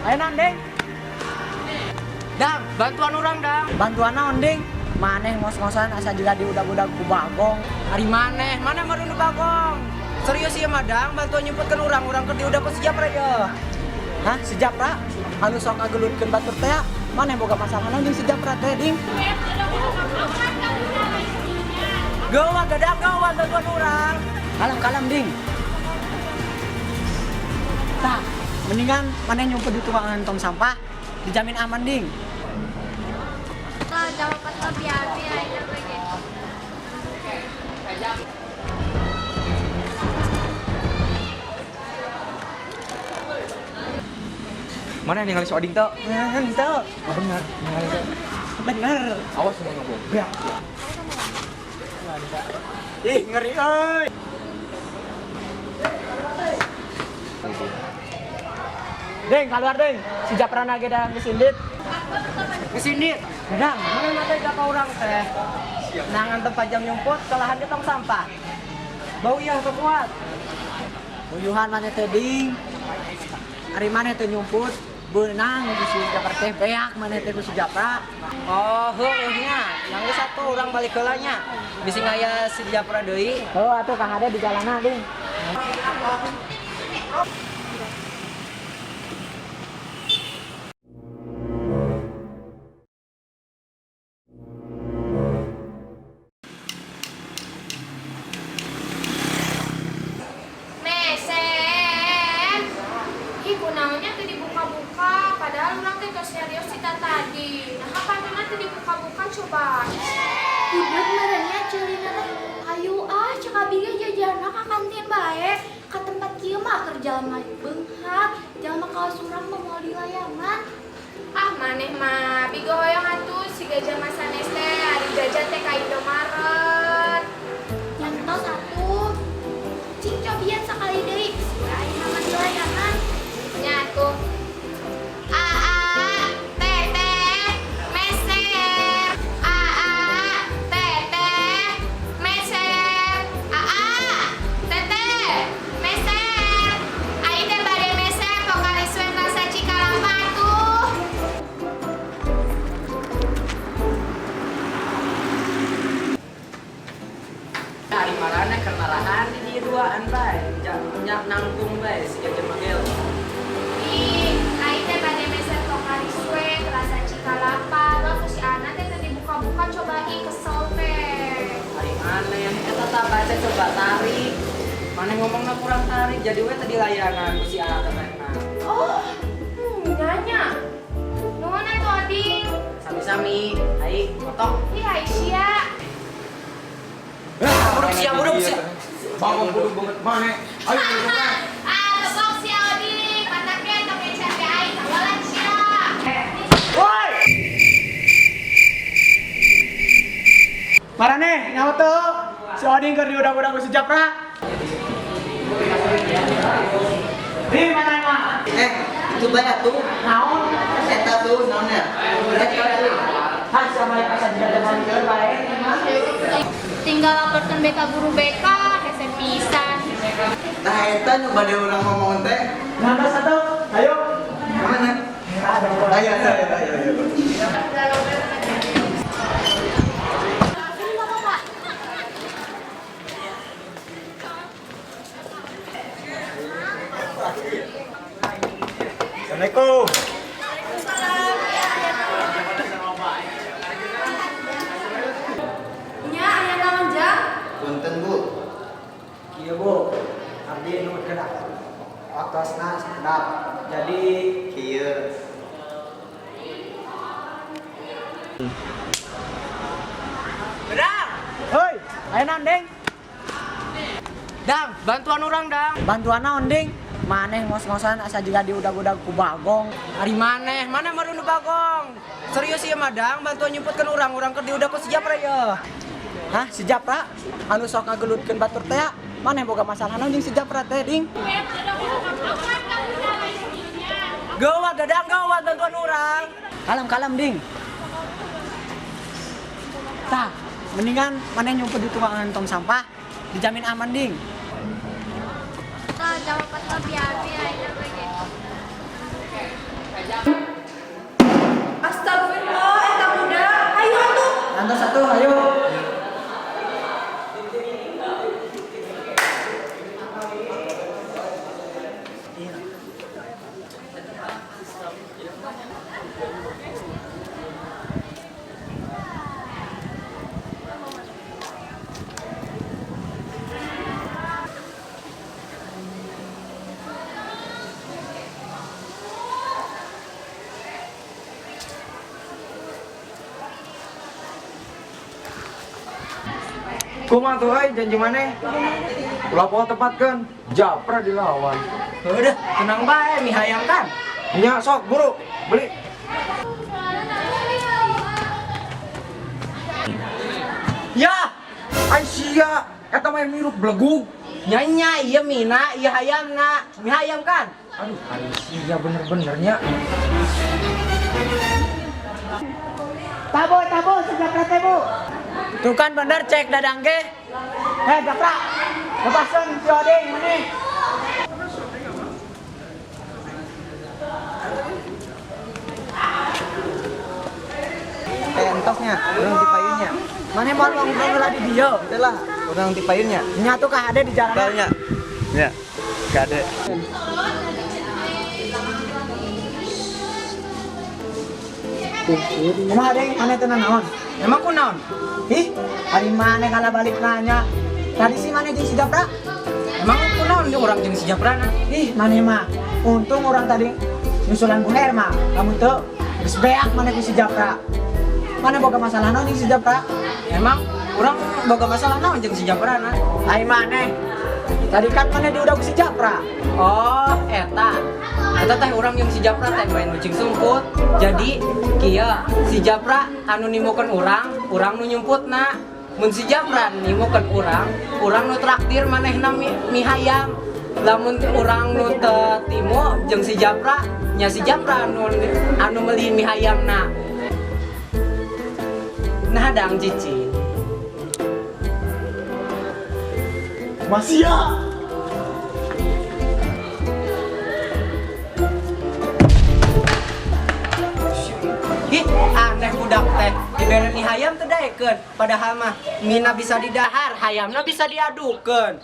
Ayo Ding. Dang, bantuan orang dang. Bantuan naon Ding? Maneh ngos-ngosan asa juga diudag-udag ku Bagong. Hari mana marundu bagong. Serius ieu mah dang, bantuan nyumputkeun urang keur diudag ku si Japra ya. Hah, si Japra? Anu sok ngagelutkeun batur teh. Maneh boga masalah naon jeung si Japra teh Ding? Gawa gadak gawa bantuan urang. Kalem-kalem Ding. Tah, mendingan maneh nyumput di tuangan tong sampah, dijamin aman Ding. Dapat lebih habis aja begitu. Mana ningali si Oding teh? Henteu. Bener, ningali teh. Bener. Awas semua ngomong. Ya. Ih, ngeri euy. Ding, keluar Ding. Si Japra ge da gesindit. Kesini. Dang, mana mah teh ka urang teh. Nangan tempat jam nyumput kalahan di tong sampah. Bau ieu kuat. Buyuhan maneh teh Ding. Ari maneh teh nyumput beunang di si Japra teh beak maneh teh ku si Japra. Oh, heuh nya. Yang geus satu urang balik heula nya. Bisi ngaya si Japra deui. Heuh atuh ka hade di jalanan Ding. Mesen. Ih, kunaonnya teh dibuka-buka, padahal urang teh tos serius cita tadi. Nah, kapan teh dibuka-buka coba? Udah merenya ceulina teh. Ayo cek abdi jajanna ka kantin bae. Ka tempat kieu mah kerja mah beunghar, jalma kaos urang mah moal di layangan. Ah, maneh mah bigo hoyong atuh si gajah masanes teh ari jajan teh ka Indomaret. Yang tos atuh. Cing cobian sakali deui. Aya nama di layangan. Nyatu. Teteh, meser. Teteh, meser. Teteh, meser. Ai teh bade meser pokali suen rasa Cikalapa tuh. Hari marana kemarahan di dieu duaan bae. Nyak nangtung bae si jajan magel. Ih, ai teh bade meser pokali suen rasa Cikalapa. Terus si Ana teh dibuka-buka cobain kesel teh. Hari mana eta tah baca coba tarik. Mana ngomongna kurang tarik jadi we tadi layangan ku si anak teh. Oh, nanya. Nuhun atuh Ading. Sami-sami, ai otok. Ih, Aisyah. Buruk sia. Bangun kudu banget mana? Ayo bukan. Tepok si Oding. Mataknya tong ecer teh aing tawalan sia. Woi! Marane, nyaho tuh? Si Oding keur diudag-udag ku si Japra. Di mana mah? Itu banyak tuh. Naon? Eta tuh naonnya? Eta tuh. Hah, sama yang asa juga teman keur bae. Tinggal laporkan BK guru BK, hese pisan. Nah eta nu bade urang ngomong teh. Nambah satu, ayo. Mana? Ayo. Assalamualaikum. Nya aya naon jang? Punten Bu. Iya Bu, abdi nuhunkeun oktosna sedap. Jadi Kieu. Dang, heuy, ayo naon Ding? dang, bantuan urang dang. Bantuan naon Ding? Maneh ngos-ngosan asa juga diudag-udag ku Bagong. Hari mana marundu bagong. Serius ieu mah dang, bantuan nyumputkeun urang keur diudag ku si Japra ya. Hah, si Japra? Anu sok ngagelutkeun batur teh. Maneh boga masalah naon jeung si Japra teh Ding? Gawa gadak gawa bantuan urang. Kalem-kalem Ding. Tah, mendingan maneh nyumput di tuangan tong sampah, dijamin aman Ding. Dapat lebih habis aja begitu. Astagfirullah, eta budak. Ayo atuh. Lantas satu, ayo. Kumaha tuh janji maneh? Laporan tempatkeun, Japra dilawan. Udah, tenang bae, mi hayang kan. Nya sok buru, beli. Ya, Aisyah, eta mah mirup belegug. nyanya, iya mina, iya hayamna. Mi hayam kan? Aduh, Aisyah bener-benernya. Tabo, sebelah teh bu. Tuh kan bener cek dadang ge. Japra, lepasin si Oding mana? Entoknya, urang di payunnya. Mana mau ngobrol di dia? Itulah, urang di payunnya. Nyatu kah ada di jalan? Taunya. Ya, kade. Kumaha deh, mana itu naon? Emang ku naon? Ih, hari mana kala balik nanya? Tadi si mana jeung si Japra? Emang ku naon jeung urang jeung si Japrana? Ih, mana mah? Untung orang tadi nyusulan ku Herma. Kamu tuh geus beak mana ku si Japra. Mana boga masalah naon jeung si Japra? Emang urang boga masalah naon jeung si Japrana? Ai mana? Tadi kan mana diudag ku si Japra. Oh, eta. Eta teh urang jeung si Japra teh main kucing sumput. Jadi kieu si Japra anu nimukeun urang nu nyumputna. Mun si Japra nimukeun urang nu traktir manehna mi hayam. Lamun urang nu teu timu jeung si Japra, nya si Japra anu meuli mi hayamna. Nah, dang cicing. Masih ya? Ih, aneh budak teh. Dibere mi hayam teu daekeun, padahal mah mina bisa didahar, hayamna bisa diadukeun.